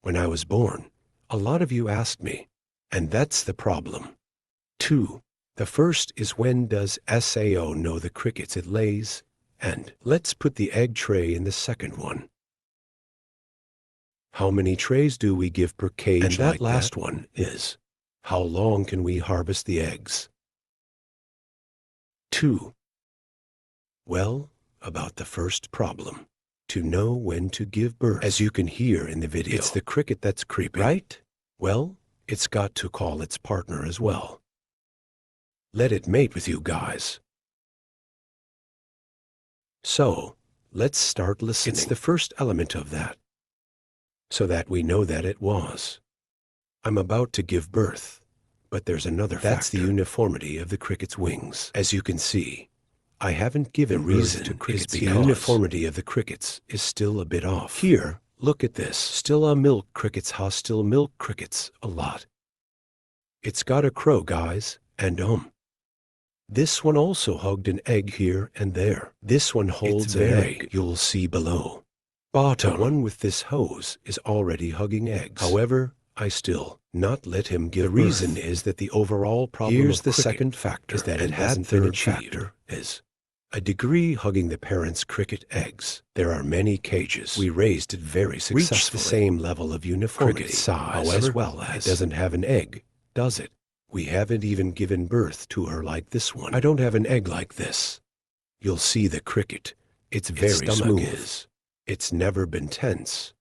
when I was born, a lot of you asked me, and that's the problem. 2. The first is, when does SAO know the crickets it lays? And let's put the egg tray in the second one. How many trays do we give per cage? And that last one is, how long can we harvest the eggs? 2. Well, about the first problem, to know when to give birth. As you can hear in the video, it's the cricket that's creeping, right? Well, it's got to call its partner as well. Let it mate with you guys. So, let's start listening. It's the first element of that, so that we know that it was. I'm about to give birth, but there's another factor. That's the uniformity of the cricket's wings. As you can see, I haven't given birth to crickets because the uniformity of the crickets is still a bit off. Here, look at this. Still a milk crickets, hostile milk crickets, a lot. It's got a crow, guys, and this one also hugged an egg here and there. This one holds an egg, you'll see below. Bottom. The one with this hose is already hugging eggs. However, I still not let him give birth. The reason is that the overall problem of the second factor is that it hasn't been achieved. Is a degree hugging the parent's cricket eggs. There are many cages. We raised it very successfully. Reached the same level of uniformity. Cricket size, however, as well as it doesn't have an egg, does it? We haven't even given birth to her like this one. I don't have an egg like this. You'll see the cricket. It's very smooth. It's never been tense.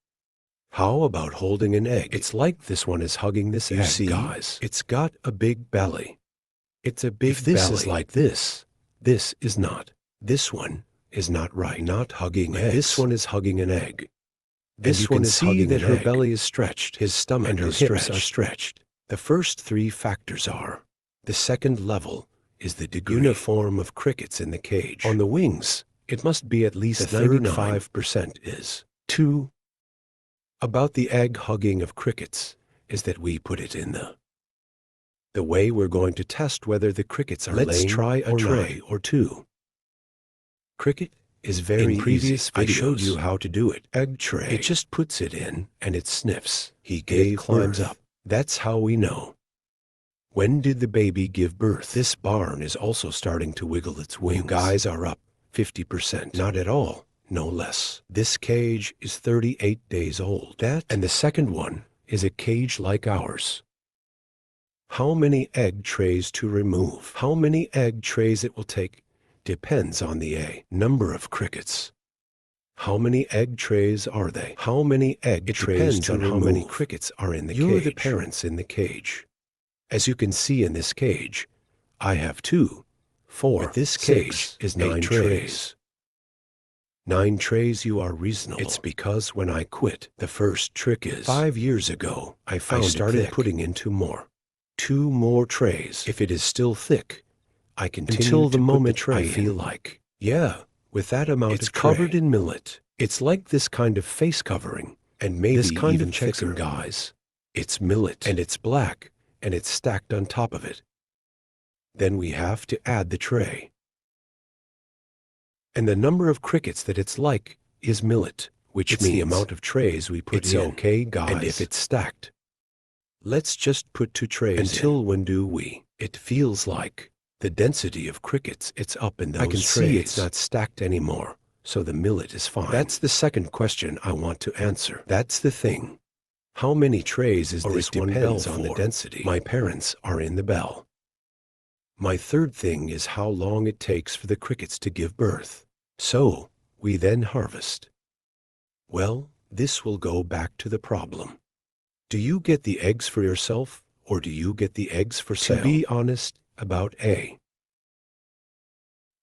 How about holding an egg? It's like this one is hugging this egg, you see, guys. It's got a big belly. It's a big belly. If this is like this is not. This one is not right. Not hugging eggs. This one is hugging an egg. This one is hugging that her belly is stretched. His stomach and her hips are stretched. The first three factors are. The second level is the degree uniform of crickets in the cage. On the wings, it must be at least 95% is. 2. About the egg hugging of crickets is that we put it in the way we're going to test whether the crickets are laying. Let's try a tray or two. Cricket is very easy. I showed you how to do it. Egg tray. It just puts it in and it sniffs. He climbs up. That's how we know. When did the baby give birth? This barn is also starting to wiggle its wings. You guys are up 50%. Not at all, no less. This cage is 38 days old. And the second one is a cage like ours. How many egg trays to remove? How many egg trays it will take depends on the number of crickets. How many egg trays are they? How many egg trays to remove? How many crickets are in the cage. You're the parents in the cage. As you can see in this cage, I have 2, 4, but this cage is 9 trays. 9 trays, you are reasonable. It's because when I quit, the first trick is 5 years ago, I started putting in 2 more. 2 more trays. If it is still thick, I continue until the moment I feel like, yeah, with that amount it's of covered in millet. It's like this kind of face covering, and maybe this kind even of thicker, guys. It's millet, and it's black, and it's stacked on top of it. Then we have to add the tray. And the number of crickets that it's like is millet, which means the amount of trays we put in. It's okay, guys. And if it's stacked, let's just put 2 trays until when do we? It feels like the density of crickets, it's up in those trays. I can see it's not stacked anymore, so the millet is fine. That's the second question I want to answer. That's the thing. How many trays is this one bell for? On the density. My parents are in the bell. My third thing is how long it takes for the crickets to give birth. So, we then harvest. Well, this will go back to the problem. Do you get the eggs for yourself, or do you get the eggs for sale? To be honest about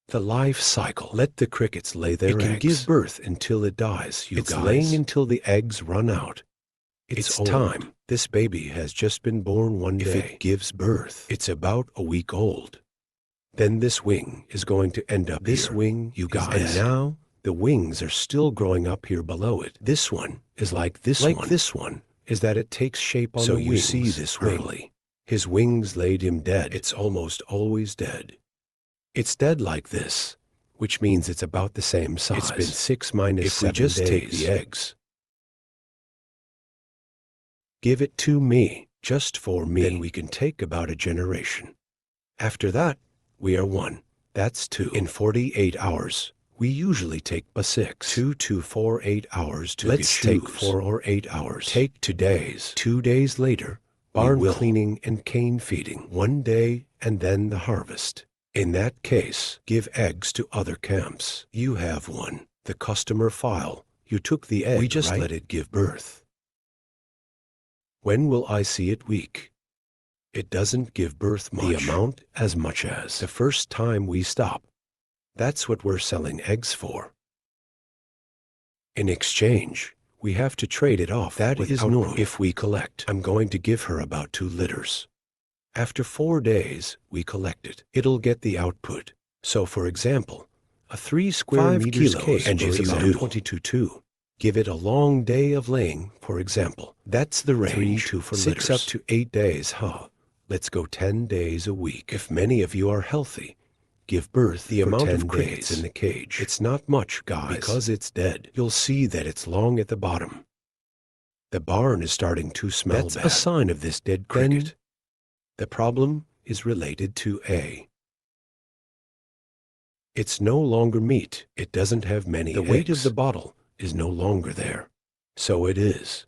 the life cycle. Let the crickets lay their eggs. It can give birth until it dies, you guys. It's laying until the eggs run out. It's time. This baby has just been born one day. If it gives birth, it's about a week old. Then this wing is going to end up this wing, you guys. And now, the wings are still growing up here below it. This one is like this one. Like this one is that it takes shape on the wings. So you see this wing. His wings laid him dead. It's almost always dead. It's dead like this, which means it's about the same size. It's been 6 minus 7 days. If we just take the eggs, Give it to me, just for me. Then we can take about a generation. After that, we are 1. That's 2. In 48 hours, we usually take but 6. 2 to 8 hours to Let's take 4 or 8 hours. Take 2 days. 2 days later, barn cleaning and cane feeding. 1 day, and then the harvest. In that case, give eggs to other camps. You have one. The customer file. You took the egg, we just let it give birth. When will I see it weak? It doesn't give birth much. The amount as much as the first time we stop. That's what we're selling eggs for. In exchange, we have to trade it off. That is normal. If we collect, I'm going to give her about 2 litters. After 4 days, we collect it. It'll get the output. So for example, a 3 square meters cage is about 22.2. Give it a long day of laying, for example. That's the range. 3 for 6 litters. Up to 8 days, huh? Let's go 10 days a week. If many of you are healthy, give birth the amount of crickets in the cage. It's not much, guys. Because it's dead. You'll see that it's long at the bottom. The barn is starting to smell bad. That's a sign of this dead cricket. Then, the problem is related to A. It's no longer meat. It doesn't have many eggs. The weight of the bottle is no longer there. So it is.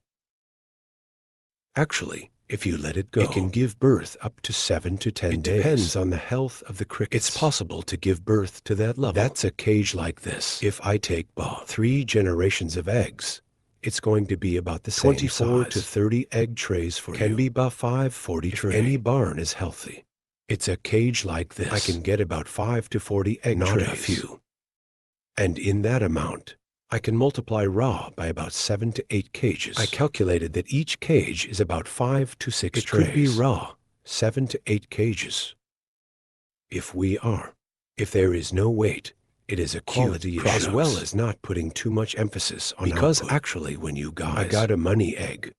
Actually, if you let it go, it can give birth up to 7 to 10 days. It depends on the health of the crickets. It's possible to give birth to that level. That's a cage like this. If I take 3 generations of eggs, it's going to be about the same 24 size. To 30 egg trays for you. Can be about 40 trays. Any barn is healthy. It's a cage like this. I can get about 5 to 40 egg trays. Not a few. And in that amount, I can multiply raw by about 7 to 8 cages. I calculated that each cage is about 5 to 6 trays. It could be raw, 7 to 8 cages. If there is no weight, it is a quality issue, as well as not putting too much emphasis on because output. Actually, when you guys, I got a money egg.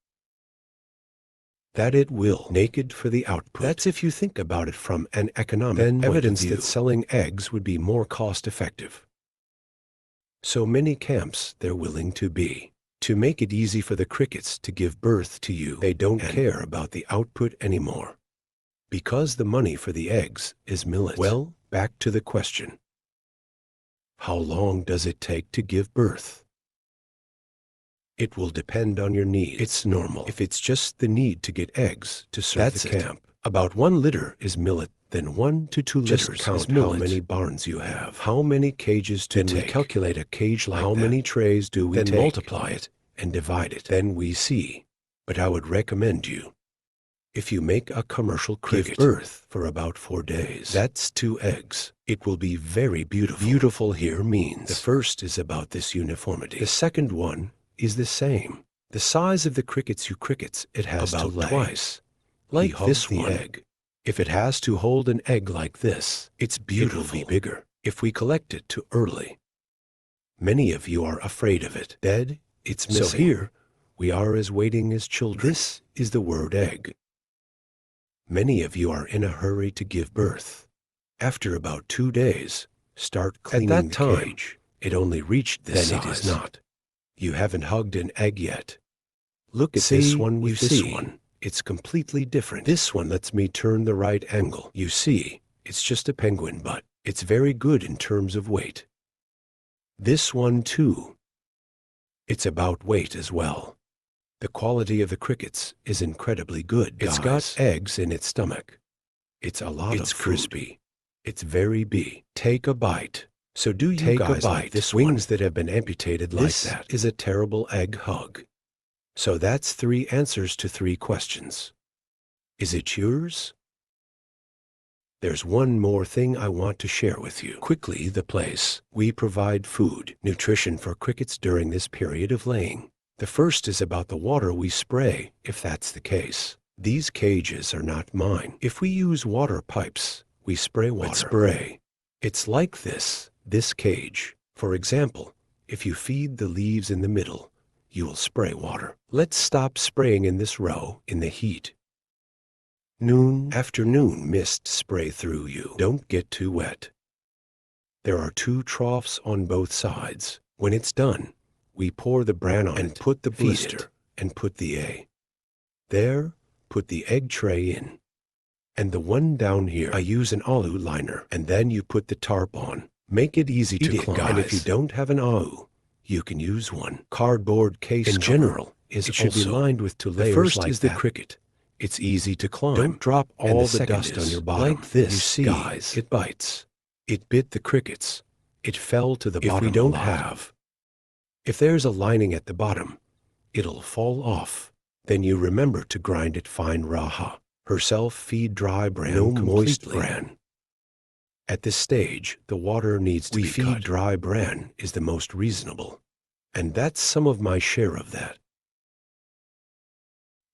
That it will naked for the output. That's if you think about it from an economic point evidence of view. That selling eggs would be more cost effective. So many camps they're willing to be. To make it easy for the crickets to give birth to you, they don't care about the output anymore. Because the money for the eggs is millet. Well, back to the question. How long does it take to give birth? It will depend on your needs. It's normal. If it's just the need to get eggs to serve the camp, about 1 liter is millet. Then 1 to 2 liters. Just count how many barns you have. How many cages to take. We calculate a cage like how many trays do we take. Then multiply it and divide it. Then we see. But I would recommend you, if you make a commercial cricket, give birth for about 4 days. That's 2 eggs. It will be very beautiful. Beautiful here means the first is about this uniformity. The second one is the same. The size of the crickets it has about to lay. Twice. Like this one. Egg. If it has to hold an egg like this, it's beautiful. It'll be bigger if we collect it too early. Many of you are afraid of it. Dead, it's missing. So here, we are as waiting as children. This is the word egg. Many of you are in a hurry to give birth. After about 2 days, start cleaning the cage. At that time, it only reached this size. Then it is not. You haven't hugged an egg yet. Look at this one with this one. It's completely different. This one lets me turn the right angle. You see, it's just a penguin, but it's very good in terms of weight. This one too. It's about weight as well. The quality of the crickets is incredibly good, guys. It's got eggs in its stomach. It's a lot of food. It's crispy. It's very big. Take a bite. So do you guys like this wings that have been amputated like that? This is a terrible egg hug. So that's 3 answers to 3 questions. Is it yours? There's one more thing I want to share with you. Quickly, the place. We provide food, nutrition for crickets during this period of laying. The first is about the water we spray, if that's the case. These cages are not mine. If we use water pipes, we spray water. It's like this cage. For example, if you feed the leaves in the middle, you will spray water. Let's stop spraying in this row in the heat. Afternoon mist spray through you. Don't get too wet. There are 2 troughs on both sides. When it's done, we pour the bran on and put the blister and put the A. There, put the egg tray in. And the one down here, I use an alu liner, and then you put the tarp on. Make it easy to climb. And if you don't have an alu, you can use one. Cardboard case in general it should be lined with 2 layers. The first is the cricket. It's easy to climb. Don't drop all the dust on your bottom. Like this, you see, guys, it bites. It bit the crickets. It fell to the bottom. If there's a lining at the bottom, it'll fall off. Then you remember to grind it fine. Raha herself feed dry bran, no moist bran. At this stage, the water needs to be cut. We feed dry bran is the most reasonable. And that's some of my share of that.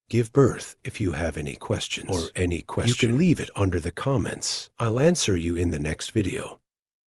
Give birth if you have any questions. You can leave it under the comments. I'll answer you in the next video.